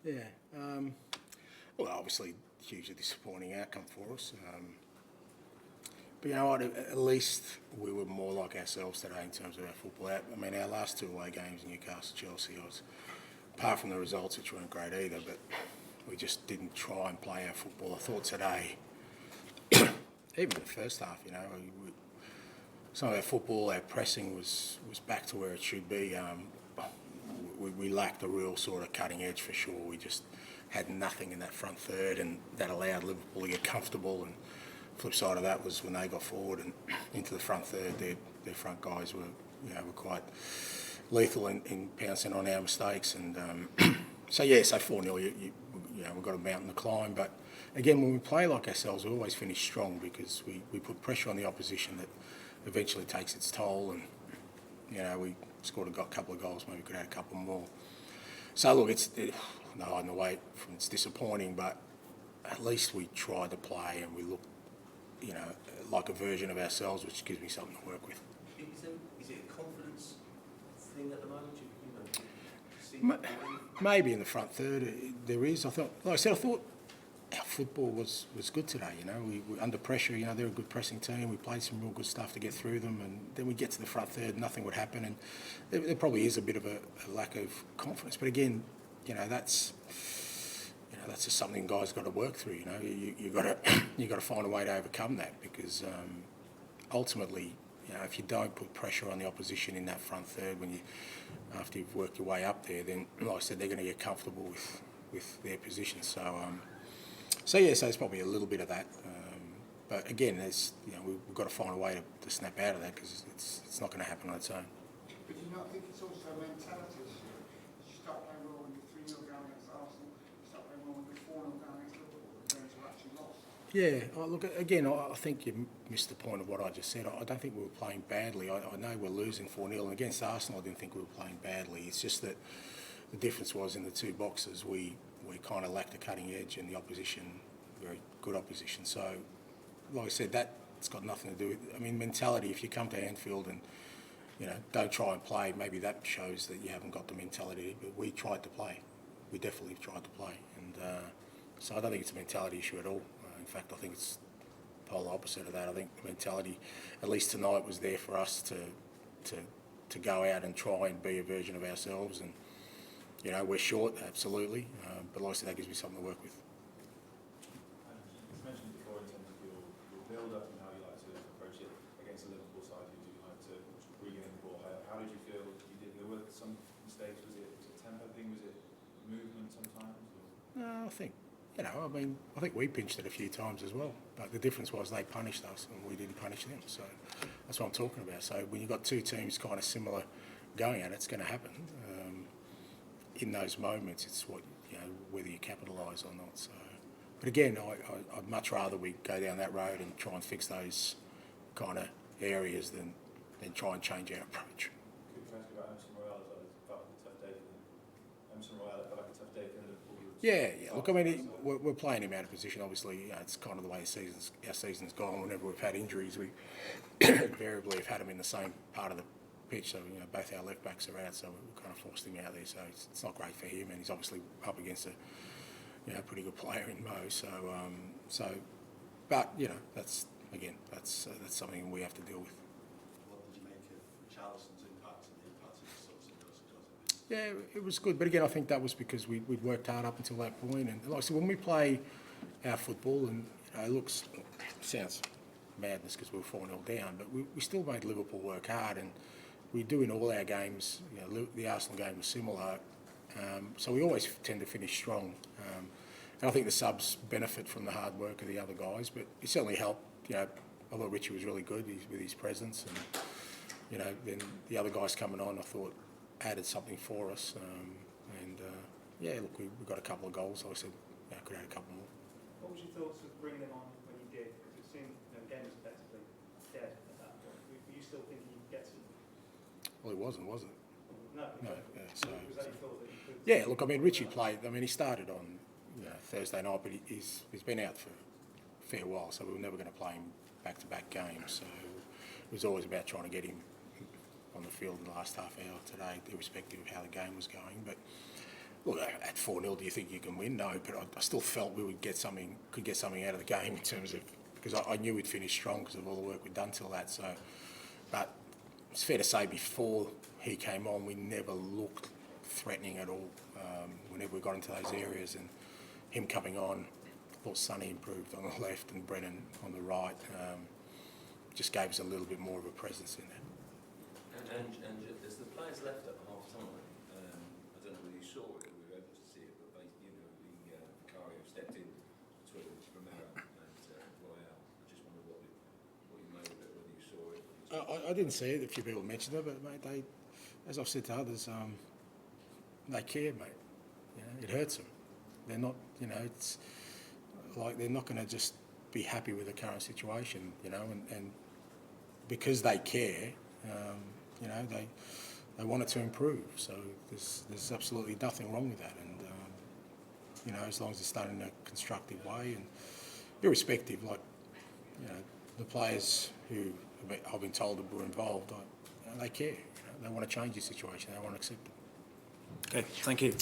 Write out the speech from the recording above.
Yeah. Well, obviously, hugely disappointing outcome for us. But you know what? At least we were more like ourselves today in terms of our football. I mean, our last two away games, Newcastle, Chelsea, apart from the results, which weren't great either, but we just didn't try and play our football. I thought today, even the first half, some of our football, our pressing was back to where it should be. We lacked a real sort of cutting edge for sure. We just had nothing in that front third, and that allowed Liverpool to get comfortable. And flip side of that was when they got forward and into the front third, their front guys were quite lethal in pouncing on our mistakes. And so 4-0, we've got a mountain to climb. But again, when we play like ourselves, we always finish strong because we put pressure on the opposition that eventually takes its toll. And we scored a couple of goals, maybe could add a couple more. So look, it's disappointing, but at least we tried to play and we looked, like a version of ourselves, which gives me something to work with. Is it a confidence thing at the moment? Maybe in the front third there is. I thought our football was good today. We under pressure. They're a good pressing team. We played some real good stuff to get through them, and then we get to the front third, nothing would happen, and there probably is a bit of a lack of confidence. But again, that's just something guys got to work through. You got to find a way to overcome that because ultimately, if you don't put pressure on the opposition in that front third after you've worked your way up there, then like I said, they're going to get comfortable with their position. So it's probably a little bit of that. But again, we've got to find a way to snap out of that because it's not going to happen on its own. But do you not think it's also a mentality issue? You start playing well when you're 3-0 down against Arsenal, you start playing well when you're 4-0 down against Liverpool, and then to actually lost. Yeah, look, again, I think you missed the point of what I just said. I don't think we were playing badly. I know we're losing 4-0, and against Arsenal I didn't think we were playing badly. It's just that the difference was in the two boxes we kind of lacked a cutting edge, and the opposition, very good opposition. So, like I said, that's got nothing to do with, mentality. If you come to Anfield and, don't try and play, maybe that shows that you haven't got the mentality, but we tried to play. We definitely tried to play. And so I don't think it's a mentality issue at all. In fact, I think it's the polar opposite of that. I think the mentality, at least tonight, was there for us to go out and try and be a version of ourselves. And, we're short, absolutely, but like I said, that gives me something to work with. You mentioned before in terms of your build-up and how you like to approach it against the Liverpool side who do like to regain the ball. How did you feel? There were some mistakes. Was it a tempo thing? Was it movement sometimes? No, I think we pinched it a few times as well. But the difference was they punished us and we didn't punish them. So that's what I'm talking about. So when you've got two teams kind of similar going at it, it's going to happen. In those moments, it's whether you capitalise or not. So, but again, I'd much rather we go down that road and try and fix those kind of areas than try and change our approach. Could you ask about Emerson Royale as well? It felt like a tough day for them. Emerson Royale, it felt like a tough day for Liverpool. Yeah. Look, we're playing him out of position. Obviously, it's kind of the way our season's gone. Whenever we've had injuries, we invariably have had him in the same part of the pitch. So both our left backs are out, so we kind of forced him out there. So it's not great for him, and he's obviously up against a pretty good player in Mo. But that's something we have to deal with. What did you make of Charleston's impact and the impact of the subs? Yeah, it was good, but again, I think that was because we'd worked hard up until that point. And like I said, when we play our football, and it sounds madness because we were 4-0 down, but we still made Liverpool work hard, and we do in all our games. The Arsenal game was similar, so we always tend to finish strong. And I think the subs benefit from the hard work of the other guys, but it certainly helped. I thought Richie was really good with his presence, and then the other guys coming on, I thought added something for us. Look, we got a couple of goals. So I said, I could add a couple more. What was your thoughts of bringing him on when you did? Because it seemed the game was effectively dead at that point. Were you still thinking you'd get some? Well, it wasn't, was it? No. So, was that your thought that you could? Yeah, look, Richie played. He started on Thursday night, but he's been out for a fair while, so we were never going to play him back-to-back games. So it was always about trying to get him on the field in the last half hour today, irrespective of how the game was going. But Look, at 4-0, do you think you can win? No, but I still felt we would could get something out of the game in terms of, because I knew we'd finish strong because of all the work we'd done till that. So, but it's fair to say before he came on, we never looked threatening at all. Whenever we got into those areas, and him coming on, I thought Sonny improved on the left and Brennan on the right. Just gave us a little bit more of a presence in there. And as the players left at half time, I don't know whether you saw it or we were able to see it, but Vicario stepped in between Romero and Royale. I just wondered what you made of it, whether you saw it. I didn't see it. A few people mentioned it, but mate, they, as I've said to others, they care, mate. You know, it hurts them. They're not, you know, it's like they're not going to just be happy with the current situation, you know, and because they care, you know, they want it to improve. So there's absolutely nothing wrong with that, and you know, as long as it's done in a constructive way and irrespective, like, you know, the players who I've been told that were involved, they care. You know, they want to change the situation. They want to accept it. Okay, thank you.